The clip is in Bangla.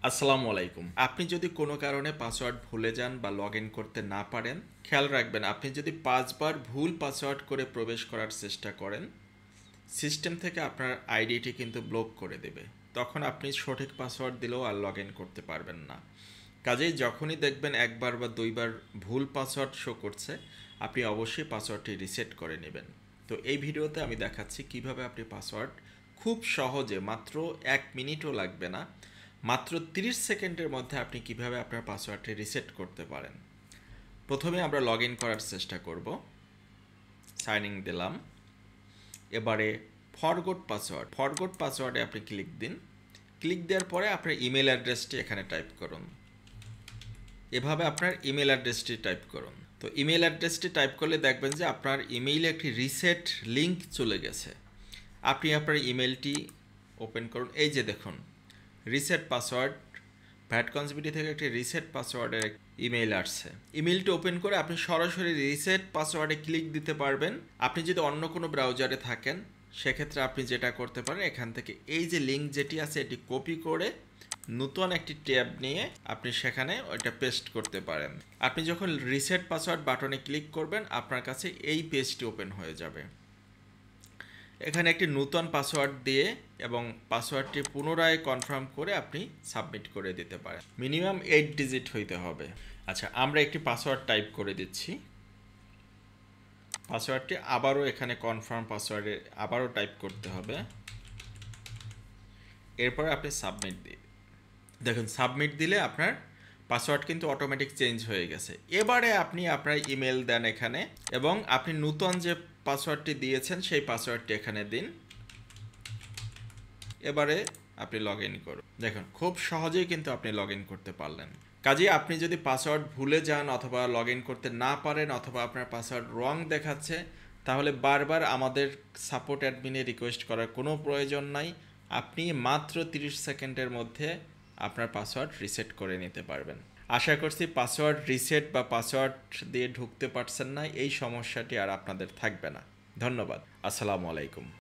আসসালামু আলাইকুম। আপনি যদি কোনো কারণে পাসওয়ার্ড ভুলে যান বা লগ ইন করতে না পারেন, খেয়াল রাখবেন আপনি যদি ৫ বার ভুল পাসওয়ার্ড করে প্রবেশ করার চেষ্টা করেন, সিস্টেম থেকে আপনার আইডিটি কিন্তু ব্লক করে দেবে। তখন আপনি সঠিক পাসওয়ার্ড দিলেও আর লগ ইন করতে পারবেন না। কাজেই যখনই দেখবেন ১ বার বা ২ বার ভুল পাসওয়ার্ড শো করছে, আপনি অবশ্যই পাসওয়ার্ডটি রিসেট করে নেবেন। তো এই ভিডিওতে আমি দেখাচ্ছি কিভাবে আপনি পাসওয়ার্ড খুব সহজে মাত্র ১ মিনিটও লাগবে না, মাত্র ৩০ সেকেন্ডের মধ্যে আপনি কিভাবে আপনার পাসওয়ার্ডটি রিসেট করতে পারেন। প্রথমে আমরা লগ ইন করার চেষ্টা করব। সাইন ইন দিলাম। এবারে ফরগট পাসওয়ার্ডে আপনি ক্লিক দিন। ক্লিক দেওয়ার পরে আপনার ইমেল অ্যাড্রেসটি এখানে টাইপ করুন। এভাবে আপনার ইমেল অ্যাড্রেসটি টাইপ করুন। তো ইমেল অ্যাড্রেসটি টাইপ করলে দেখবেন যে আপনার ইমেইলে একটি রিসেট লিঙ্ক চলে গেছে। আপনি আপনার ইমেলটি ওপেন করুন। এই যে দেখুন, রিসেট পাসওয়ার্ড, ভ্যাট কনজিবিলিটি থেকে একটি রিসেট পাসওয়ার্ডের ইমেইল আসছে। ইমেইলটি ওপেন করে আপনি সরাসরি রিসেট পাসওয়ার্ডে ক্লিক দিতে পারবেন। আপনি যদি অন্য কোনো ব্রাউজারে থাকেন, সেক্ষেত্রে আপনি যেটা করতে পারেন, এখান থেকে এই যে লিঙ্ক যেটি আছে এটি কপি করে নতুন একটি ট্যাব নিয়ে আপনি সেখানে ওইটা পেস্ট করতে পারেন। আপনি যখন রিসেট পাসওয়ার্ড বাটনে ক্লিক করবেন, আপনার কাছে এই পেজটি ওপেন হয়ে যাবে। এখানে একটি নতুন পাসওয়ার্ড দিয়ে এবং পাসওয়ার্ডটি পুনরায় কনফার্ম করে আপনি সাবমিট করে দিতে পারেন। মিনিমাম 8 ডিজিট হইতে হবে। আচ্ছা, আমরা একটি পাসওয়ার্ড টাইপ করে দিচ্ছি। পাসওয়ার্ডটি আবারও এখানে কনফার্ম পাসওয়ার্ডে আবারও টাইপ করতে হবে। এরপর আপনি সাবমিট দিন। দেখুন, সাবমিট দিলে আপনার পাসওয়ার্ড কিন্তু অটোমেটিক চেঞ্জ হয়ে গেছে। এবারে আপনি আপনার ইমেল দেন এখানে এবং আপনি নতুন যে পাসওয়ার্ডটি দিয়েছেন সেই পাসওয়ার্ডটি এখানে দিন। এবারে আপনি লগ ইন করুন। দেখুন, খুব সহজেই কিন্তু আপনি লগ ইন করতে পারলেন। কাজেই আপনি যদি পাসওয়ার্ড ভুলে যান অথবা লগ ইন করতে না পারেন অথবা আপনার পাসওয়ার্ড রং দেখাচ্ছে, তাহলে বারবার আমাদের সাপোর্ট অ্যাডমিনে রিকোয়েস্ট করার কোনো প্রয়োজন নাই। আপনি মাত্র 30 সেকেন্ডের মধ্যে আপনার পাসওয়ার্ড রিসেট করে নিতে পারবেন। আশা করছি পাসওয়ার্ড রিসেট বা পাসওয়ার্ড দিয়ে ঢুকতে পারছেন না, এই সমস্যাটি আর আপনাদের থাকবে না। ধন্যবাদ। আসসালামু আলাইকুম।